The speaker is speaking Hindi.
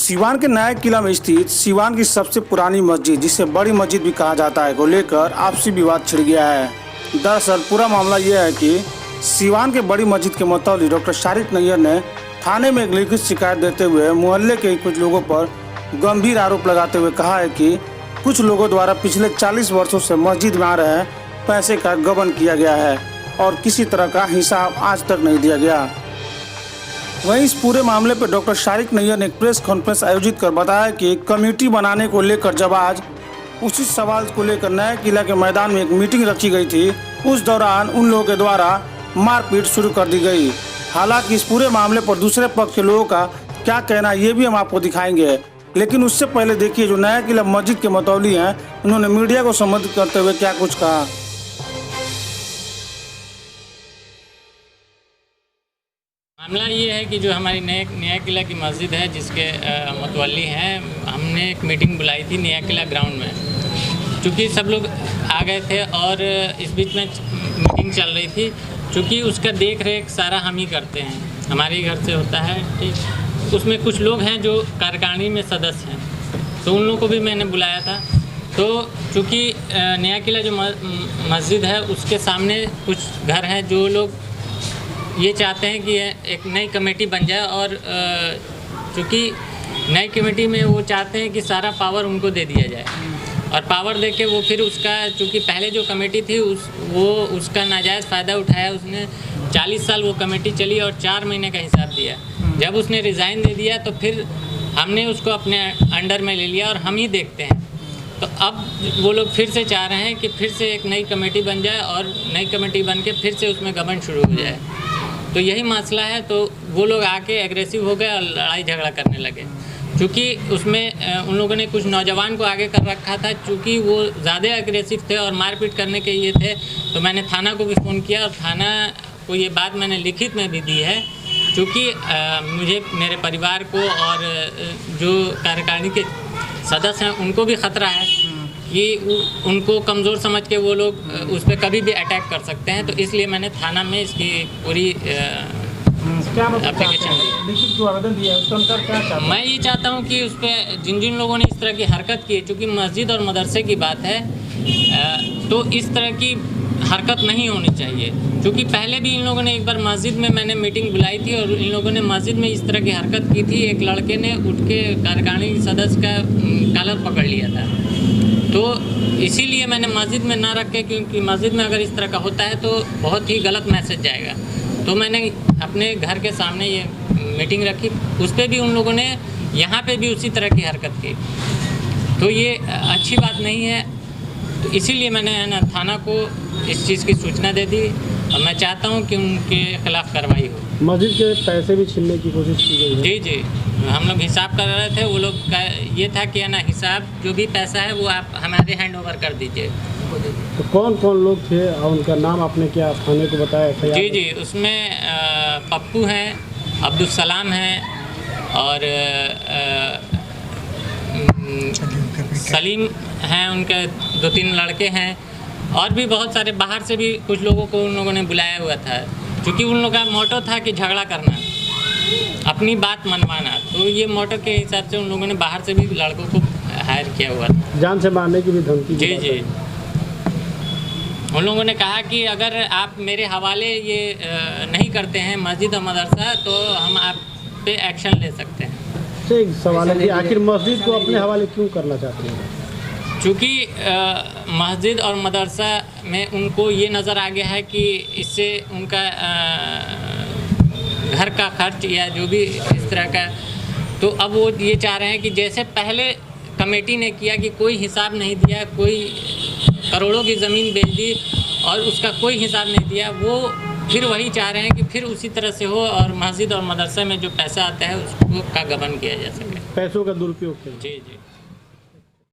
सीवान के नया किला में स्थित सीवान की सबसे पुरानी मस्जिद, जिसे बड़ी मस्जिद भी कहा जाता है, को लेकर आपसी विवाद छिड़ गया है। दरअसल पूरा मामला यह है कि सीवान के बड़ी मस्जिद के मुताबिक डॉक्टर शारिक नैयर ने थाने में एक लिखित शिकायत देते हुए मोहल्ले के कुछ लोगों पर गंभीर आरोप लगाते हुए कहा है कि कुछ लोगों द्वारा पिछले 40 वर्षों से मस्जिद में आ रहे पैसे का गबन किया गया है और किसी तरह का हिसाब आज तक नहीं दिया गया। वहीं इस पूरे मामले पर डॉक्टर शारिक नैयर ने एक प्रेस कॉन्फ्रेंस आयोजित कर बताया कि कमेटी बनाने को लेकर जब आज उसी सवाल को लेकर नया किला के मैदान में एक मीटिंग रखी गई थी, उस दौरान उन लोगों के द्वारा मारपीट शुरू कर दी गई। हालांकि इस पूरे मामले पर दूसरे पक्ष के लोगों का क्या कहना ये भी हम आपको दिखाएंगे, लेकिन उससे पहले देखिए जो नया किला मस्जिद के मुतवली हैं, उन्होंने मीडिया को संबोधित करते हुए क्या कुछ कहा। मामला ये है कि जो हमारी नया किला की मस्जिद है, जिसके मुतवल्ली हैं, हमने एक मीटिंग बुलाई थी नया किला ग्राउंड में। चूँकि सब लोग आ गए थे और इस बीच में मीटिंग चल रही थी, चूँकि उसका देख रेख सारा हम ही करते हैं, हमारे घर से होता है। ठीक, उसमें कुछ लोग हैं जो कार्यकारिणी में सदस्य हैं, तो उन लोगों को भी मैंने बुलाया था। तो चूँकि नया किला जो मस्जिद है, उसके सामने कुछ घर हैं जो लोग ये चाहते हैं कि एक नई कमेटी बन जाए, और चूँकि नई कमेटी में वो चाहते हैं कि सारा पावर उनको दे दिया जाए, और पावर दे के वो फिर उसका, चूँकि पहले जो कमेटी थी वो उसका नाजायज़ फ़ायदा उठाया। उसने 40 साल वो कमेटी चली और 4 महीने का हिसाब दिया। जब उसने रिज़ाइन दे दिया तो फिर हमने उसको अपने अंडर में ले लिया और हम ही देखते हैं। तो अब वो लोग फिर से चाह रहे हैं कि फिर से एक नई कमेटी बन जाए और नई कमेटी बन के फिर से उसमें गबन शुरू हो जाए। तो यही मसला है। तो वो लोग आके एग्रेसिव हो गए और लड़ाई झगड़ा करने लगे। चूँकि उसमें उन लोगों ने कुछ नौजवान को आगे कर रखा था, चूँकि वो ज़्यादा एग्रेसिव थे और मारपीट करने के ये थे, तो मैंने थाना को भी फ़ोन किया और थाना को ये बात मैंने लिखित में भी दी है। चूँकि मुझे, मेरे परिवार को और जो कार्यकारिणी के सदस्य हैं उनको भी ख़तरा है कि उनको कमज़ोर समझ के वो लोग उस पर कभी भी अटैक कर सकते हैं। तो इसलिए मैंने थाना में इसकी पूरी एप्लीकेशन दी। जो आवेदन दिया है उसका क्या मैं ये चाहता हूँ कि उस पर जिन जिन लोगों ने इस तरह की हरकत की है, चूँकि मस्जिद और मदरसे की बात है, तो इस तरह की हरकत नहीं होनी चाहिए। क्योंकि पहले भी इन लोगों ने एक बार मस्जिद में मैंने मीटिंग बुलाई थी और इन लोगों ने मस्जिद में इस तरह की हरकत की थी। एक लड़के ने उठ के कार्यकारिणी सदस्य का कॉलर पकड़ लिया था। तो इसीलिए मैंने मस्जिद में ना रखे, क्योंकि मस्जिद में अगर इस तरह का होता है तो बहुत ही गलत मैसेज जाएगा। तो मैंने अपने घर के सामने ये मीटिंग रखी, उस पर भी उन लोगों ने यहाँ पे भी उसी तरह की हरकत की। तो ये अच्छी बात नहीं है। तो इसीलिए मैंने ना थाना को इस चीज़ की सूचना दे दी और मैं चाहता हूँ कि उनके खिलाफ़ कार्रवाई हो। मस्जिद के पैसे भी छीनने की कोशिश की गई है। जी जी, हम लोग हिसाब कर रहे थे। वो लोग का ये था कि ना, हिसाब जो भी पैसा है वो आप हमारे हैंड ओवर कर दीजिए। तो कौन कौन लोग थे और उनका नाम आपने क्या थाने को बताया? जी जी, उसमें पप्पू हैं, अब्दुल सलाम हैं और सलीम हैं, उनके 2-3 लड़के हैं, और भी बहुत सारे बाहर से भी कुछ लोगों को उन लोगों ने बुलाया हुआ था। क्योंकि उन लोगों का मोटो था कि झगड़ा करना, अपनी बात मनवाना। तो ये मोटो के हिसाब से उन लोगों ने बाहर से भी लड़कों को हायर किया हुआ था। जान से मारने की भी धमकी? जी जी, उन लोगों ने कहा कि अगर आप मेरे हवाले ये नहीं करते हैं मस्जिद और मदरसा, तो हम आप पे एक्शन ले सकते हैं। एक सवाल है कि आखिर मस्जिद को अपने हवाले क्यों करना चाहते हैं? चूँकि मस्जिद और मदरसा में उनको ये नज़र आ गया है कि इससे उनका घर का खर्च या जो भी इस तरह का, तो अब वो ये चाह रहे हैं कि जैसे पहले कमेटी ने किया कि कोई हिसाब नहीं दिया, कोई करोड़ों की ज़मीन बेच दी और उसका कोई हिसाब नहीं दिया, वो फिर वही चाह रहे हैं कि फिर उसी तरह से हो और मस्जिद और मदरसा में जो पैसा आता है उसको का गबन किया जा सके। पैसों का दुरुपयोग। जी जी।